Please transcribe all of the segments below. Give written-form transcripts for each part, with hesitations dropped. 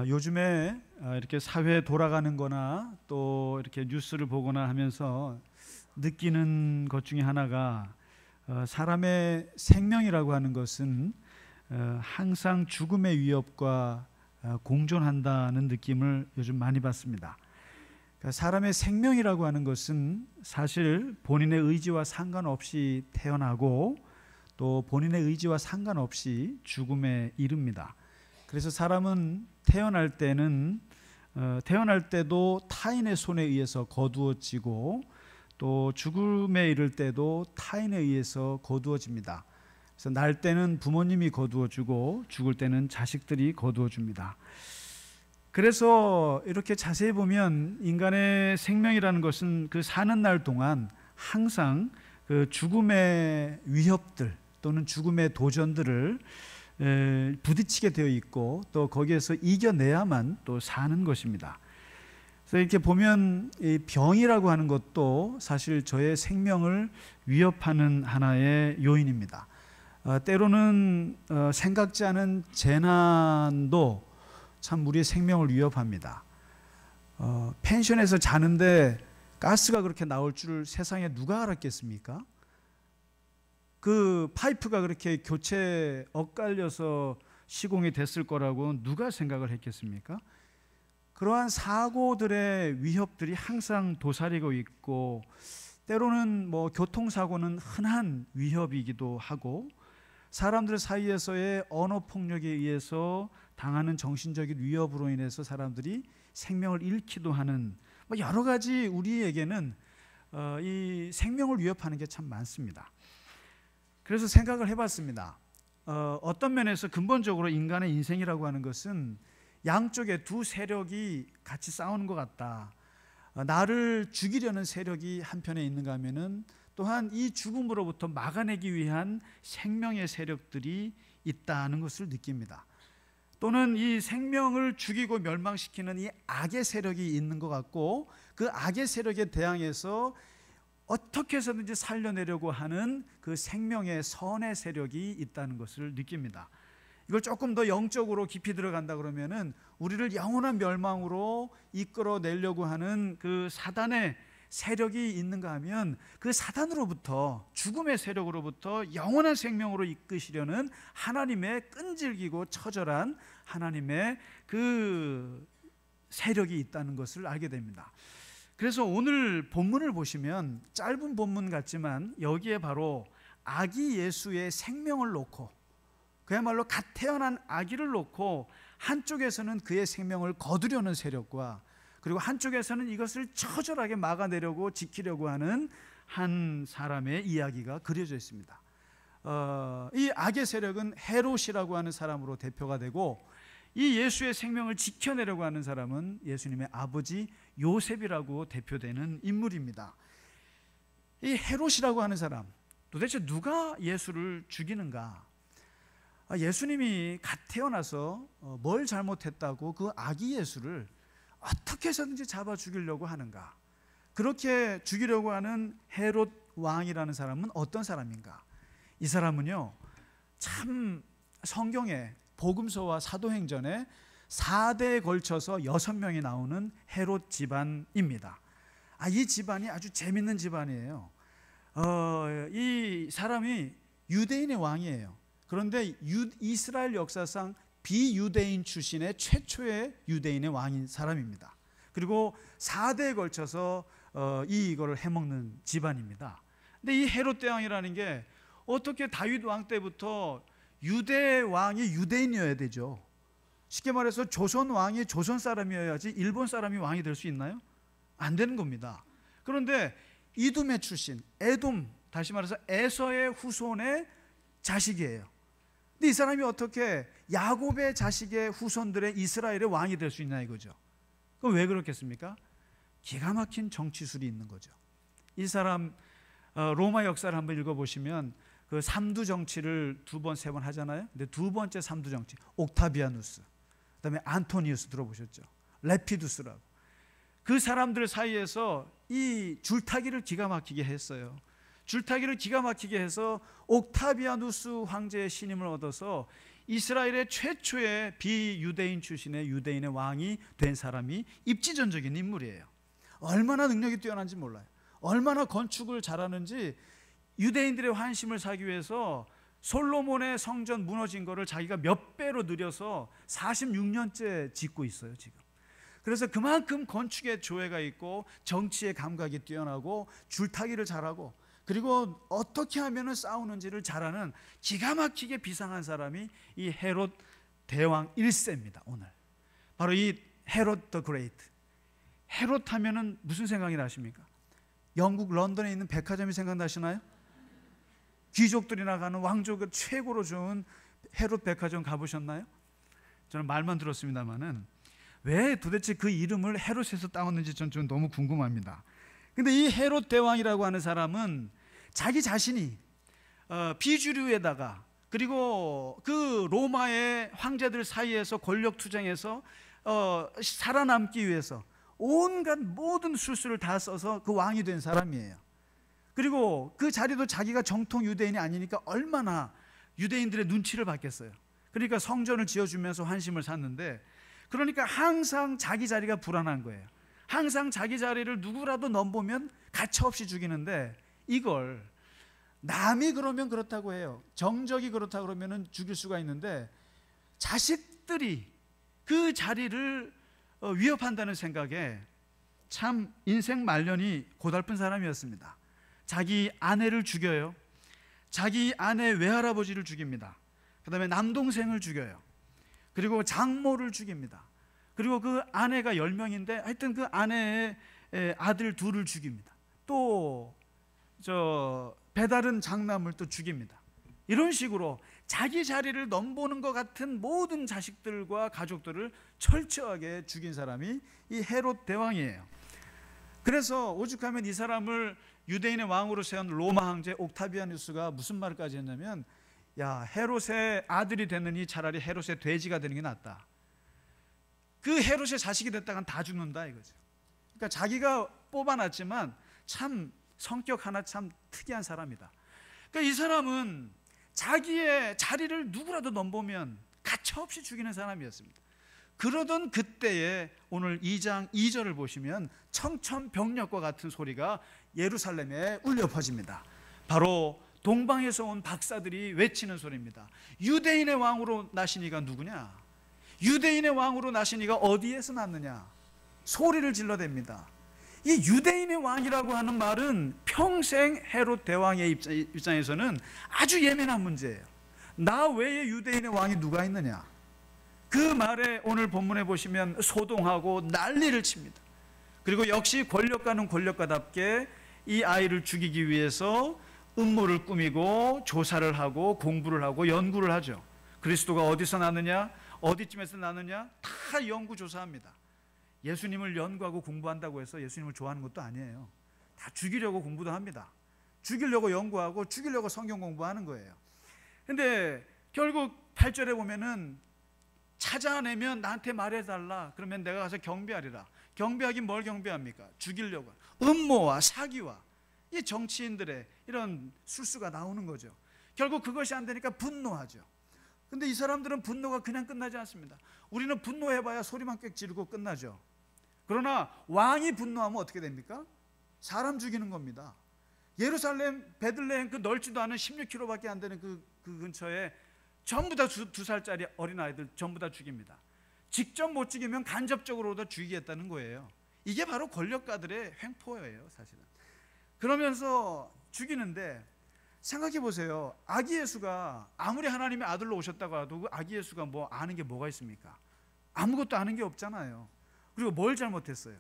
요즘에 이렇게 사회 돌아가는 거나 또 이렇게 뉴스를 보거나 하면서 느끼는 것 중에 하나가 사람의 생명이라고 하는 것은 항상 죽음의 위협과 공존한다는 느낌을 요즘 많이 받습니다. 그러니까 사람의 생명이라고 하는 것은 사실 본인의 의지와 상관없이 태어나고 또 본인의 의지와 상관없이 죽음에 이릅니다. 그래서 사람은 태어날 때도 타인의 손에 의해서 거두어지고 또 죽음에 이를 때도 타인에 의해서 거두어집니다. 그래서 날 때는 부모님이 거두어주고 죽을 때는 자식들이 거두어줍니다. 그래서 이렇게 자세히 보면 인간의 생명이라는 것은 그 사는 날 동안 항상 그 죽음의 위협들 또는 죽음의 도전들을 부딪히게 되어 있고 또 거기에서 이겨내야만 또 사는 것입니다. 그래서 이렇게 보면 이 병이라고 하는 것도 사실 저의 생명을 위협하는 하나의 요인입니다. 때로는 생각지 않은 재난도 참 우리의 생명을 위협합니다. 펜션에서 자는데 가스가 그렇게 나올 줄 세상에 누가 알았겠습니까? 그 파이프가 그렇게 교체 엇갈려서 시공이 됐을 거라고 누가 생각을 했겠습니까? 그러한 사고들의 위협들이 항상 도사리고 있고 때로는 교통사고는 흔한 위협이기도 하고 사람들 사이에서의 언어폭력에 의해서 당하는 정신적인 위협으로 인해서 사람들이 생명을 잃기도 하는 여러 가지 우리에게는 이 생명을 위협하는 게 참 많습니다. 그래서 생각을 해봤습니다. 어떤 면에서 근본적으로 인간의 인생이라고 하는 것은 양쪽의 두 세력이 같이 싸우는 것 같다. 나를 죽이려는 세력이 한편에 있는가 하면은 또한 이 죽음으로부터 막아내기 위한 생명의 세력들이 있다는 것을 느낍니다. 또는 이 생명을 죽이고 멸망시키는 이 악의 세력이 있는 것 같고 그 악의 세력에 대항해서 어떻게 해서든지 살려내려고 하는 그 생명의 선의 세력이 있다는 것을 느낍니다. 이걸 조금 더 영적으로 깊이 들어간다 그러면은 우리를 영원한 멸망으로 이끌어내려고 하는 그 사단의 세력이 있는가 하면 그 사단으로부터 죽음의 세력으로부터 영원한 생명으로 이끄시려는 하나님의 끈질기고 처절한 하나님의 그 세력이 있다는 것을 알게 됩니다. 그래서 오늘 본문을 보시면 짧은 본문 같지만 여기에 바로 아기 예수의 생명을 놓고 그야말로 갓 태어난 아기를 놓고 한쪽에서는 그의 생명을 거두려는 세력과 그리고 한쪽에서는 이것을 처절하게 막아내려고 지키려고 하는 한 사람의 이야기가 그려져 있습니다. 이 악의 세력은 헤롯이라고 하는 사람으로 대표가 되고 이 예수의 생명을 지켜내려고 하는 사람은 예수님의 아버지 요셉이라고 대표되는 인물입니다. 이 헤롯이라고 하는 사람, 도대체 누가 예수를 죽이는가? 예수님이 갓 태어나서 뭘 잘못했다고 그 아기 예수를 어떻게 해서든지 잡아 죽이려고 하는가? 그렇게 죽이려고 하는 헤롯 왕이라는 사람은 어떤 사람인가? 이 사람은요, 참 성경에 복음서와 사도행전에 4대에 걸쳐서 6명이 나오는 헤롯 집안입니다. 이 집안이 아주 재밌는 집안이에요. 이 사람이 유대인의 왕이에요. 그런데 이스라엘 역사상 비유대인 출신의 최초의 유대인의 왕인 사람입니다. 그리고 4대에 걸쳐서 이거를 해먹는 집안입니다. 근데 이 헤롯 대왕이라는 게 어떻게 다윗 왕 때부터 유대 왕이 유대인이어야 되죠. 쉽게 말해서 조선 왕이 조선 사람이어야지 일본 사람이 왕이 될 수 있나요? 안 되는 겁니다. 그런데 이둠의 출신, 에돔, 다시 말해서 에서의 후손의 자식이에요. 근데 이 사람이 어떻게 야곱의 자식의 후손들의 이스라엘의 왕이 될 수 있냐 이거죠. 그럼 왜 그렇겠습니까? 기가 막힌 정치술이 있는 거죠. 이 사람 로마 역사를 한번 읽어보시면 그 삼두 정치를 2번, 3번 하잖아요. 근데 두 번째 삼두 정치, 옥타비아누스, 그다음에 안토니우스 들어보셨죠? 레피두스라고. 그 사람들 사이에서 이 줄타기를 기가 막히게 했어요. 줄타기를 기가 막히게 해서 옥타비아누스 황제의 신임을 얻어서 이스라엘의 최초의 비유대인 출신의 유대인의 왕이 된 사람이 입지전적인 인물이에요. 얼마나 능력이 뛰어난지 몰라요. 얼마나 건축을 잘하는지 유대인들의 환심을 사기 위해서 솔로몬의 성전 무너진 거를 자기가 몇 배로 늘려서 46년째 짓고 있어요 지금. 그래서 그만큼 건축에 조예가 있고 정치의 감각이 뛰어나고 줄타기를 잘하고 그리고 어떻게 하면 싸우는지를 잘하는 기가 막히게 비상한 사람이 이 헤롯 대왕 1세입니다. 오늘 바로 이 헤롯 더 그레이트. 헤롯 하면은 무슨 생각이 나십니까? 영국 런던에 있는 백화점이 생각나시나요? 귀족들이나 가는 왕족의 최고로 좋은 헤롯 백화점 가보셨나요? 저는 말만 들었습니다만은 왜 도대체 그 이름을 헤롯에서 따왔는지 전 좀 너무 궁금합니다. 근데 이 헤롯 대왕이라고 하는 사람은 자기 자신이 비주류에다가 그리고 그 로마의 황제들 사이에서 권력 투쟁해서 살아남기 위해서 온갖 모든 술수를 다 써서 그 왕이 된 사람이에요. 그리고 그 자리도 자기가 정통 유대인이 아니니까 얼마나 유대인들의 눈치를 받겠어요. 그러니까 성전을 지어주면서 환심을 샀는데, 그러니까 항상 자기 자리가 불안한 거예요. 항상 자기 자리를 누구라도 넘보면 가차없이 죽이는데, 이걸 남이 그러면 그렇다고 해요. 정적이 그렇다 그러면 죽일 수가 있는데, 자식들이 그 자리를 위협한다는 생각에 참 인생 말년이 고달픈 사람이었습니다. 자기 아내를 죽여요. 자기 아내 외할아버지를 죽입니다. 그 다음에 남동생을 죽여요. 그리고 장모를 죽입니다. 그리고 그 아내가 10명인데 하여튼 그 아내의 아들 둘을 죽입니다. 또 배다른 장남을 또 죽입니다. 이런 식으로 자기 자리를 넘보는 것 같은 모든 자식들과 가족들을 철저하게 죽인 사람이 이 헤롯 대왕이에요. 그래서 오죽하면 이 사람을 유대인의 왕으로 세운 로마 황제 옥타비아누스가 무슨 말까지 했냐면, 야, 헤롯의 아들이 됐느니 차라리 헤롯의 돼지가 되는 게 낫다. 그 헤롯의 자식이 됐다간 다 죽는다 이거죠. 그러니까 자기가 뽑아놨지만 참 성격 하나 참 특이한 사람이다. 그러니까 이 사람은 자기의 자리를 누구라도 넘보면 가차없이 죽이는 사람이었습니다. 그러던 그때에 오늘 2장 2절을 보시면 청천벽력과 같은 소리가 예루살렘에 울려 퍼집니다. 바로 동방에서 온 박사들이 외치는 소리입니다. 유대인의 왕으로 나신 이가 누구냐? 유대인의 왕으로 나신 이가 어디에서 났느냐? 소리를 질러댑니다. 이 유대인의 왕이라고 하는 말은 평생 헤롯 대왕의 입장에서는 아주 예민한 문제예요. 나 외에 유대인의 왕이 누가 있느냐? 그 말에 오늘 본문에 보시면 소동하고 난리를 칩니다. 그리고 역시 권력가는 권력가답게 이 아이를 죽이기 위해서 음모를 꾸미고 조사를 하고 공부를 하고 연구를 하죠. 그리스도가 어디서 나느냐, 어디쯤에서 나느냐 다 연구조사합니다. 예수님을 연구하고 공부한다고 해서 예수님을 좋아하는 것도 아니에요. 다 죽이려고 공부도 합니다. 죽이려고 연구하고 죽이려고 성경 공부하는 거예요. 근데 결국 8절에 보면은 찾아내면 나한테 말해달라. 그러면 내가 가서 경배하리라. 경배하긴 뭘 경배합니까? 죽이려고. 음모와 사기와 이 정치인들의 이런 술수가 나오는 거죠. 결국 그것이 안 되니까 분노하죠. 근데 이 사람들은 분노가 그냥 끝나지 않습니다. 우리는 분노해봐야 소리만 꽥 지르고 끝나죠. 그러나 왕이 분노하면 어떻게 됩니까? 사람 죽이는 겁니다. 예루살렘 베들레헴 그 넓지도 않은 16km밖에 안 되는 그 근처에 전부 다 2살짜리 어린아이들 전부 다 죽입니다. 직접 못 죽이면 간접적으로도 죽이겠다는 거예요. 이게 바로 권력가들의 횡포예요, 사실은. 그러면서 죽이는데 생각해 보세요. 아기 예수가 아무리 하나님의 아들로 오셨다고 해도 그 아기 예수가 뭐 아는 게 뭐가 있습니까? 아무것도 아는 게 없잖아요. 그리고 뭘 잘못했어요?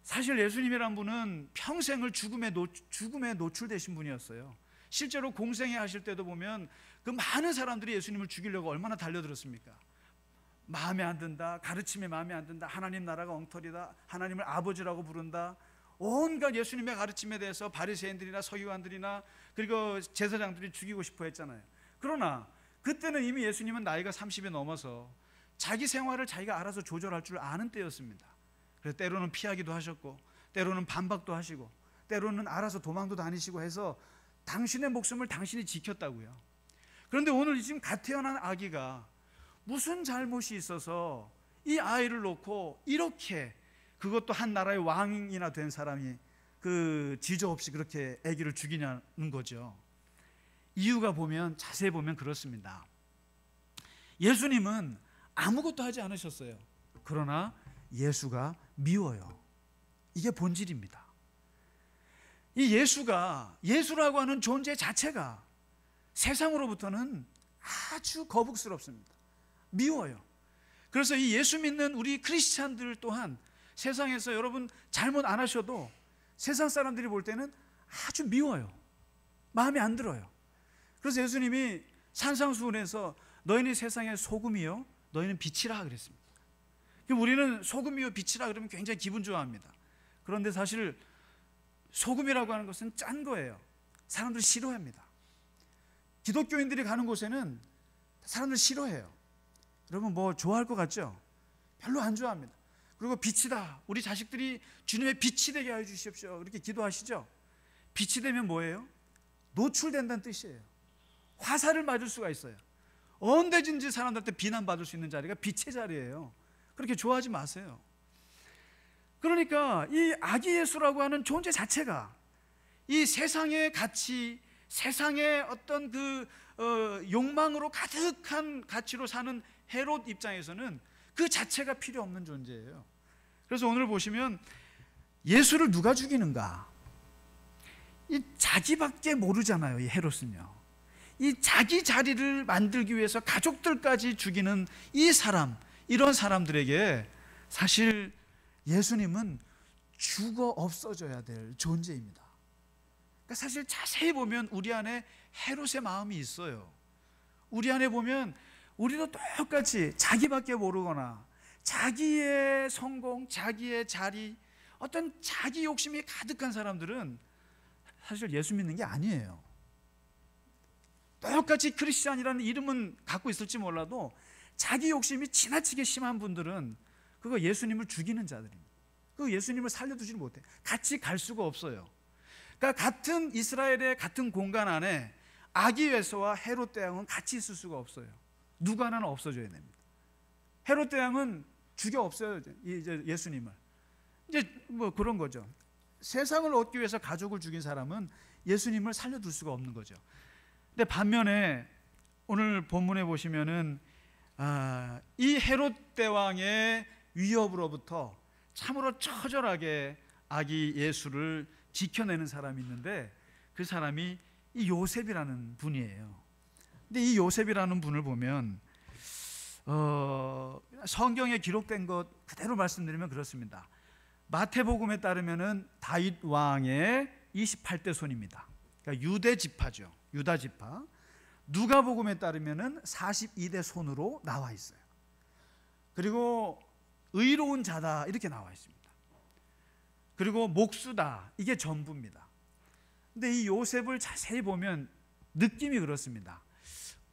사실 예수님이란 분은 평생을 죽음에 노출되신 분이었어요. 실제로 공생애 하실 때도 보면 그 많은 사람들이 예수님을 죽이려고 얼마나 달려들었습니까? 마음에 안 든다, 가르침이 마음에 안 든다, 하나님 나라가 엉터리다, 하나님을 아버지라고 부른다, 온갖 예수님의 가르침에 대해서 바리새인들이나 서기관들이나 그리고 제사장들이 죽이고 싶어 했잖아요. 그러나 그때는 이미 예수님은 나이가 30이 넘어서 자기 생활을 자기가 알아서 조절할 줄 아는 때였습니다. 그래서 때로는 피하기도 하셨고 때로는 반박도 하시고 때로는 알아서 도망도 다니시고 해서 당신의 목숨을 당신이 지켰다고요. 그런데 오늘 지금 갓 태어난 아기가 무슨 잘못이 있어서 이 아이를 놓고 이렇게, 그것도 한 나라의 왕이나 된 사람이 그 지조 없이 그렇게 아기를 죽이냐는 거죠. 이유가 보면, 자세히 보면 그렇습니다. 예수님은 아무것도 하지 않으셨어요. 그러나 예수가 미워요. 이게 본질입니다. 이 예수라고 하는 존재 자체가 세상으로부터는 아주 거북스럽습니다. 미워요. 그래서 이 예수 믿는 우리 크리스찬들 또한 세상에서 여러분 잘못 안 하셔도 세상 사람들이 볼 때는 아주 미워요. 마음에 안 들어요. 그래서 예수님이 산상수훈에서 너희는 세상의 소금이요 너희는 빛이라 그랬습니다. 우리는 소금이요 빛이라 그러면 굉장히 기분 좋아합니다. 그런데 사실 소금이라고 하는 것은 짠 거예요. 사람들이 싫어합니다. 기독교인들이 가는 곳에는 사람들이 싫어해요. 여러분 뭐 좋아할 것 같죠? 별로 안 좋아합니다. 그리고 빛이다, 우리 자식들이 주님의 빛이 되게 해 주십시오, 이렇게 기도하시죠? 빛이 되면 뭐예요? 노출된다는 뜻이에요. 화살을 맞을 수가 있어요. 언제든지 사람들한테 비난받을 수 있는 자리가 빛의 자리예요. 그렇게 좋아하지 마세요. 그러니까 이 아기 예수라고 하는 존재 자체가 이 세상의 가치, 세상의 어떤 욕망으로 가득한 가치로 사는 헤롯 입장에서는 그 자체가 필요 없는 존재예요. 그래서 오늘 보시면 예수를 누가 죽이는가? 이 자기밖에 모르잖아요. 이 헤롯은요. 이 자기 자리를 만들기 위해서 가족들까지 죽이는 이 사람, 이런 사람들에게 사실 예수님은 죽어 없어져야 될 존재입니다. 그러니까 사실 자세히 보면 우리 안에 헤롯의 마음이 있어요. 우리 안에 보면 우리도 똑같이 자기밖에 모르거나 자기의 성공, 자기의 자리, 어떤 자기 욕심이 가득한 사람들은 사실 예수 믿는 게 아니에요. 똑같이 크리스찬이라는 이름은 갖고 있을지 몰라도 자기 욕심이 지나치게 심한 분들은 그거 예수님을 죽이는 자들입니다. 그 예수님을 살려두지를 못해. 같이 갈 수가 없어요. 그러니까 같은 이스라엘의 같은 공간 안에 아기 예수와 헤롯 대왕은 같이 있을 수가 없어요. 누구 하나는 없어져야 됩니다. 헤롯 대왕은 죽여 없어요. 이제 예수님을. 이제 뭐 그런 거죠. 세상을 얻기 위해서 가족을 죽인 사람은 예수님을 살려둘 수가 없는 거죠. 근데 반면에 오늘 본문에 보시면은 이 헤롯 대왕의 위협으로부터 참으로 처절하게 아기 예수를 지켜내는 사람이 있는데 그 사람이 이 요셉이라는 분이에요. 근데 이 요셉이라는 분을 보면 성경에 기록된 것 그대로 말씀드리면 그렇습니다. 마태복음에 따르면은 다윗 왕의 28대 손입니다. 그러니까 유대 지파죠. 유다 지파. 누가복음에 따르면은 42대 손으로 나와 있어요. 그리고 의로운 자다 이렇게 나와 있습니다. 그리고 목수다 이게 전부입니다. 근데 이 요셉을 자세히 보면 느낌이 그렇습니다.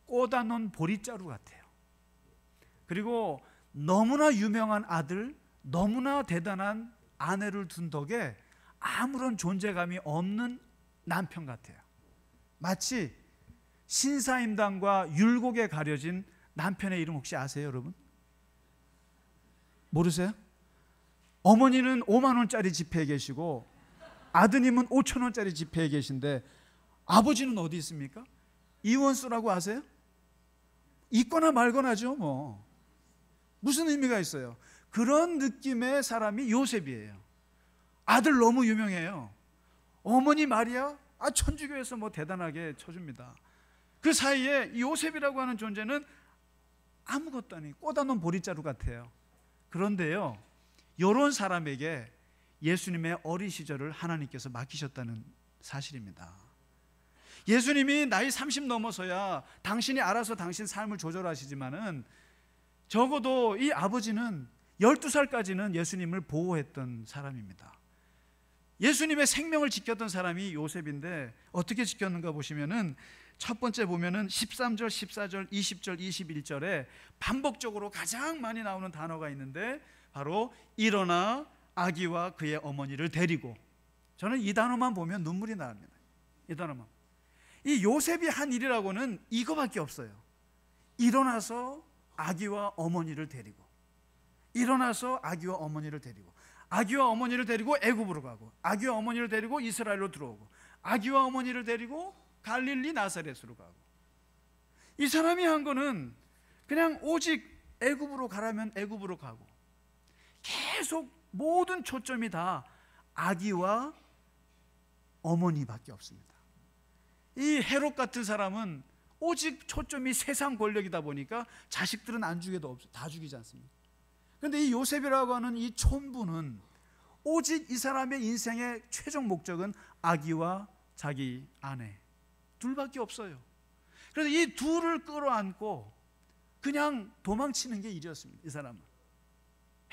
꽂아놓은 보릿자루 같아요. 그리고 너무나 유명한 아들, 너무나 대단한 아내를 둔 덕에 아무런 존재감이 없는 남편 같아요. 마치 신사임당과 율곡에 가려진 남편의 이름 혹시 아세요, 여러분? 모르세요? 어머니는 5만 원짜리 지폐에 계시고 아드님은 5천 원짜리 지폐에 계신데 아버지는 어디 있습니까? 이원수라고 아세요? 있거나 말거나죠. 뭐 무슨 의미가 있어요? 그런 느낌의 사람이 요셉이에요. 아들 너무 유명해요. 어머니 마리아 천주교에서 뭐 대단하게 쳐줍니다. 그 사이에 요셉이라고 하는 존재는 아무것도 아닌 꽂아놓은 보릿자루 같아요. 그런데요, 이런 사람에게 예수님의 어린 시절을 하나님께서 맡기셨다는 사실입니다. 예수님이 나이 30 넘어서야 당신이 알아서 당신 삶을 조절하시지만은 적어도 이 아버지는 12살까지는 예수님을 보호했던 사람입니다. 예수님의 생명을 지켰던 사람이 요셉인데 어떻게 지켰는가 보시면은 첫 번째 보면은 13절, 14절, 20절, 21절에 반복적으로 가장 많이 나오는 단어가 있는데 바로 일어나 아기와 그의 어머니를 데리고, 저는 이 단어만 보면 눈물이 납니다. 이 단어만. 이 요셉이 한 일이라고는 이거밖에 없어요. 일어나서 아기와 어머니를 데리고, 일어나서 아기와 어머니를 데리고, 아기와 어머니를 데리고 애굽으로 가고, 아기와 어머니를 데리고 이스라엘로 들어오고, 아기와 어머니를 데리고 갈릴리 나사렛으로 가고. 이 사람이 한 거는 그냥 오직 애굽으로 가라면 애굽으로 가고, 계속 모든 초점이 다 아기와 어머니밖에 없습니다. 이 헤롯 같은 사람은 오직 초점이 세상 권력이다 보니까 자식들은 안 죽여도 없어, 다 죽이지 않습니까? 그런데 이 요셉이라고 하는 이 촌부는 오직 이 사람의 인생의 최종 목적은 아기와 자기 아내 둘밖에 없어요. 그래서 이 둘을 끌어안고 그냥 도망치는 게 일이었습니다. 이 사람은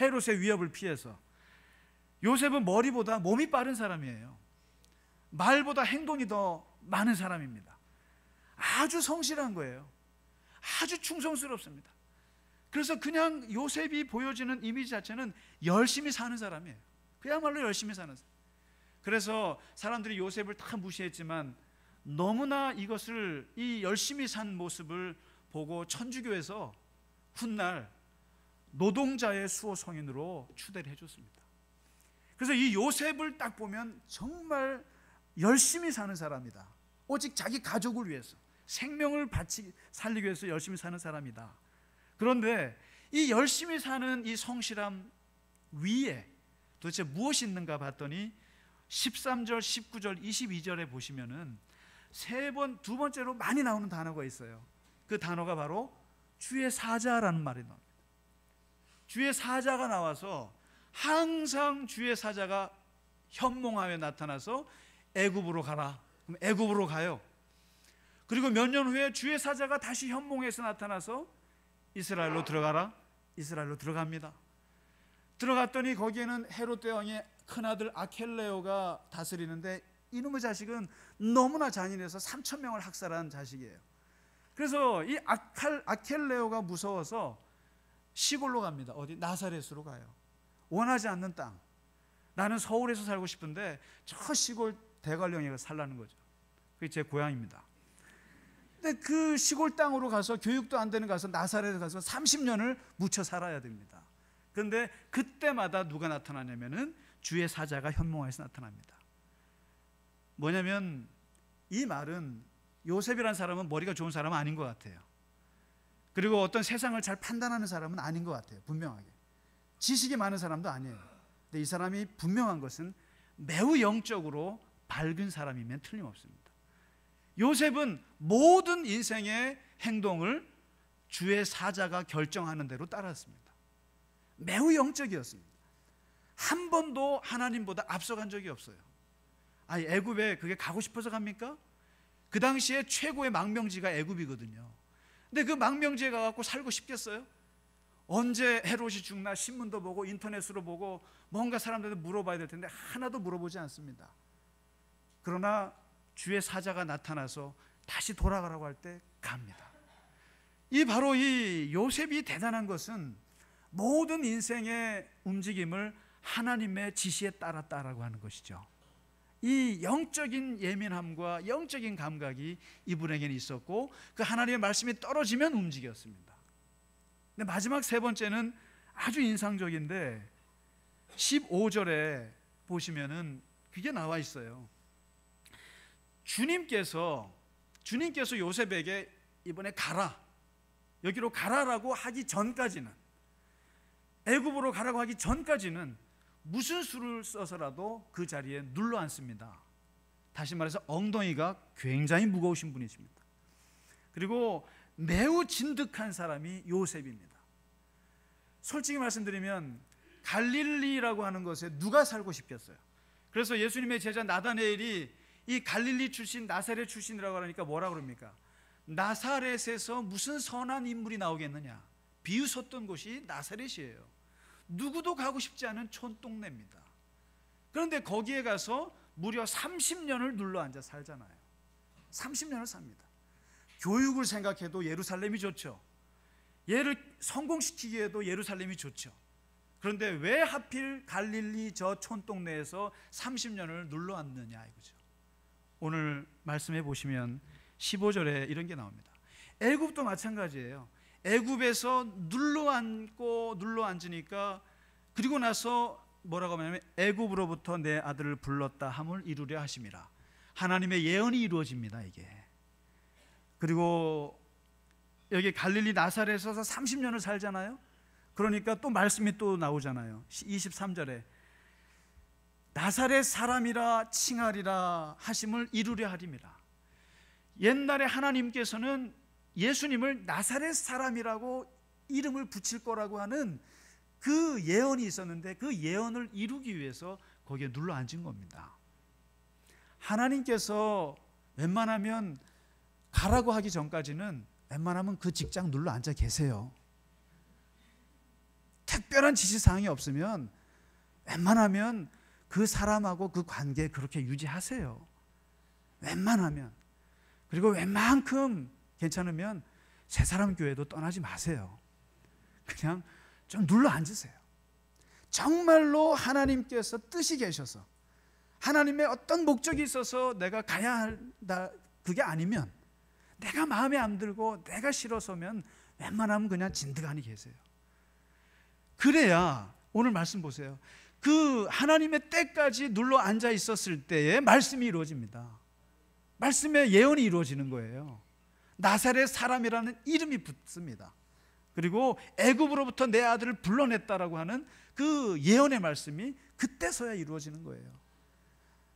헤롯의 위협을 피해서. 요셉은 머리보다 몸이 빠른 사람이에요. 말보다 행동이 더 많은 사람입니다. 아주 성실한 거예요. 아주 충성스럽습니다. 그래서 그냥 요셉이 보여지는 이미지 자체는 열심히 사는 사람이에요. 그야말로 열심히 사는 사람. 그래서 사람들이 요셉을 다 무시했지만 너무나 이것을, 이 열심히 산 모습을 보고 천주교에서 훗날 노동자의 수호 성인으로 추대를 해줬습니다. 그래서 이 요셉을 딱 보면 정말 열심히 사는 사람이다. 오직 자기 가족을 위해서, 생명을 살리기 위해서 열심히 사는 사람이다. 그런데 이 열심히 사는 이 성실함 위에 도대체 무엇이 있는가 봤더니 13절, 19절, 22절에 보시면은 두 번째로 많이 나오는 단어가 있어요. 그 단어가 바로 주의 사자라는 말이 나옵니다. 주의 사자가 나와서 항상 주의 사자가 현몽하여 나타나서 애굽으로 가라. 그럼 애굽으로 가요. 그리고 몇 년 후에 주의 사자가 다시 현몽해서 나타나서 이스라엘로 들어가라. 이스라엘로 들어갑니다. 들어갔더니 거기에는 헤롯 대왕의 큰아들 아켈레오가 다스리는데 이놈의 자식은 너무나 잔인해서 3,000명을 학살한 자식이에요. 그래서 이 아켈레오가 무서워서 시골로 갑니다. 어디? 나사렛으로 가요. 원하지 않는 땅. 나는 서울에서 살고 싶은데 저 시골 대관령에 살라는 거죠. 그게 제 고향입니다. 근데 그 시골 땅으로 가서 교육도 안 되는 가서 나사렛에 가서 30년을 묻혀 살아야 됩니다. 그런데 그때마다 누가 나타나냐면은 주의 사자가 현몽하여서 나타납니다. 뭐냐면 이 말은 요셉이라는 사람은 머리가 좋은 사람은 아닌 것 같아요. 그리고 어떤 세상을 잘 판단하는 사람은 아닌 것 같아요. 분명하게 지식이 많은 사람도 아니에요. 근데 이 사람이 분명한 것은 매우 영적으로 밝은 사람이면 틀림없습니다. 요셉은 모든 인생의 행동을 주의 사자가 결정하는 대로 따랐습니다. 매우 영적이었습니다. 한 번도 하나님보다 앞서간 적이 없어요. 아니, 애굽에 그게 가고 싶어서 갑니까? 그 당시에 최고의 망명지가 애굽이거든요. 근데 그 망명지에 가갖고 살고 싶겠어요? 언제 헤롯이 죽나 신문도 보고 인터넷으로 보고 뭔가 사람들한테 물어봐야 될 텐데 하나도 물어보지 않습니다. 그러나 주의 사자가 나타나서 다시 돌아가라고 할 때 갑니다. 바로 이 요셉이 대단한 것은 모든 인생의 움직임을 하나님의 지시에 따랐다라고 하는 것이죠. 이 영적인 예민함과 영적인 감각이 이분에게는 있었고 그 하나님의 말씀이 떨어지면 움직였습니다. 근데 마지막 세 번째는 아주 인상적인데 15절에 보시면은 그게 나와 있어요. 주님께서 요셉에게 이번에 가라, 여기로 가라라고 하기 전까지는, 애굽으로 가라고 하기 전까지는 무슨 수를 써서라도 그 자리에 눌러 앉습니다. 다시 말해서 엉덩이가 굉장히 무거우신 분이십니다. 그리고 매우 진득한 사람이 요셉입니다. 솔직히 말씀드리면 갈릴리라고 하는 것에 누가 살고 싶겠어요? 그래서 예수님의 제자 나다네엘이 이 갈릴리 출신, 나사렛 출신이라고 하니까 뭐라 그럽니까? 나사렛에서 무슨 선한 인물이 나오겠느냐? 비웃었던 곳이 나사렛이에요. 누구도 가고 싶지 않은 촌동네입니다. 그런데 거기에 가서 무려 30년을 눌러앉아 살잖아요. 30년을 삽니다. 교육을 생각해도 예루살렘이 좋죠. 얘를 성공시키기에도 예루살렘이 좋죠. 그런데 왜 하필 갈릴리 저 촌동네에서 30년을 눌러앉느냐 이거죠. 오늘 말씀해 보시면 15절에 이런 게 나옵니다. 애굽도 마찬가지예요. 애굽에서 눌러 앉으니까 그리고 나서 뭐라고 하냐면 애굽으로부터 내 아들을 불렀다 함을 이루려 하심이라. 하나님의 예언이 이루어집니다. 이게. 그리고 여기 갈릴리 나사렛에서 30년을 살잖아요. 그러니까 또 말씀이 또 나오잖아요. 23절에 나사렛 사람이라 칭하리라 하심을 이루려 하림이라. 옛날에 하나님께서는 예수님을 나사렛 사람이라고 이름을 붙일 거라고 하는 그 예언이 있었는데 그 예언을 이루기 위해서 거기에 눌러 앉은 겁니다. 하나님께서 웬만하면 가라고 하기 전까지는 웬만하면 그 직장 눌러 앉아 계세요. 특별한 지시사항이 없으면 웬만하면 그 사람하고 그 관계 그렇게 유지하세요. 웬만하면. 그리고 웬만큼 괜찮으면 새 사람 교회도 떠나지 마세요. 그냥 좀 눌러 앉으세요. 정말로 하나님께서 뜻이 계셔서 하나님의 어떤 목적이 있어서 내가 가야 한다 그게 아니면 내가 마음에 안 들고 내가 싫어서면 웬만하면 그냥 진드가니 계세요. 그래야 오늘 말씀 보세요. 그 하나님의 때까지 눌러 앉아 있었을 때에 말씀이 이루어집니다. 말씀의 예언이 이루어지는 거예요. 나사렛 사람이라는 이름이 붙습니다. 그리고 애굽으로부터 내 아들을 불러냈다라고 하는 그 예언의 말씀이 그때서야 이루어지는 거예요.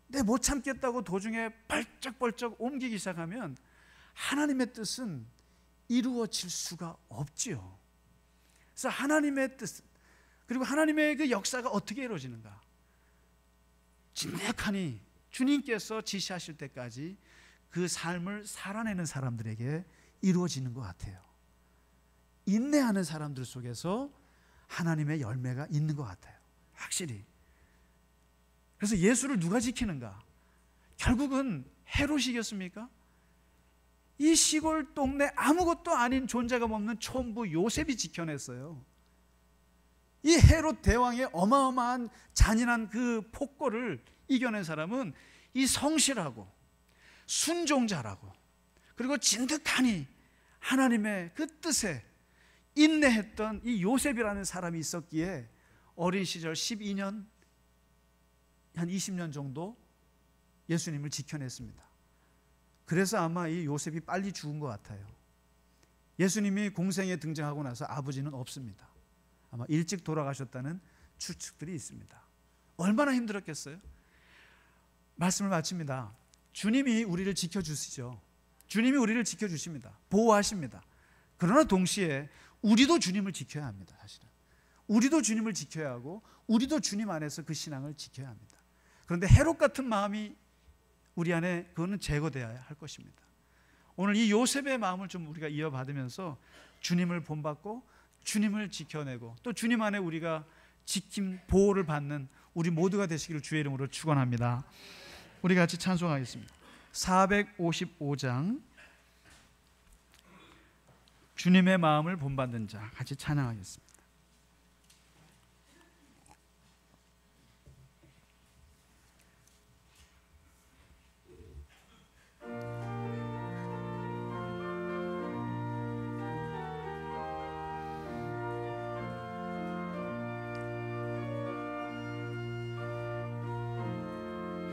내 못 참겠다고 도중에 벌쩍벌쩍 옮기기 시작하면 하나님의 뜻은 이루어질 수가 없지요. 그래서 하나님의 뜻 그리고 하나님의 그 역사가 어떻게 이루어지는가? 진득하니 주님께서 지시하실 때까지 그 삶을 살아내는 사람들에게 이루어지는 것 같아요. 인내하는 사람들 속에서 하나님의 열매가 있는 것 같아요. 확실히. 그래서 예수를 누가 지키는가? 결국은 헤롯이 이겼습니까? 이 시골 동네 아무것도 아닌 존재감 없는 촌부 요셉이 지켜냈어요. 이 헤롯 대왕의 어마어마한 잔인한 그 폭거를 이겨낸 사람은 이 성실하고 순종자라고 그리고 진득하니 하나님의 그 뜻에 인내했던 이 요셉이라는 사람이 있었기에 어린 시절 12년 한 20년 정도 예수님을 지켜냈습니다. 그래서 아마 이 요셉이 빨리 죽은 것 같아요. 예수님이 공생에 등장하고 나서 아버지는 없습니다. 아마 일찍 돌아가셨다는 추측들이 있습니다. 얼마나 힘들었겠어요? 말씀을 마칩니다. 주님이 우리를 지켜주시죠. 주님이 우리를 지켜주십니다. 보호하십니다. 그러나 동시에 우리도 주님을 지켜야 합니다. 사실은 우리도 주님을 지켜야 하고 우리도 주님 안에서 그 신앙을 지켜야 합니다. 그런데 헤롯 같은 마음이 우리 안에 그거는 제거되어야 할 것입니다. 오늘 이 요셉의 마음을 좀 우리가 이어받으면서 주님을 본받고 주님을 지켜내고 또 주님 안에 우리가 지킴 보호를 받는 우리 모두가 되시기를 주의 이름으로 축원합니다. 우리 같이 찬송하겠습니다. 455장 주님의 마음을 본받는 자 같이 찬양하겠습니다.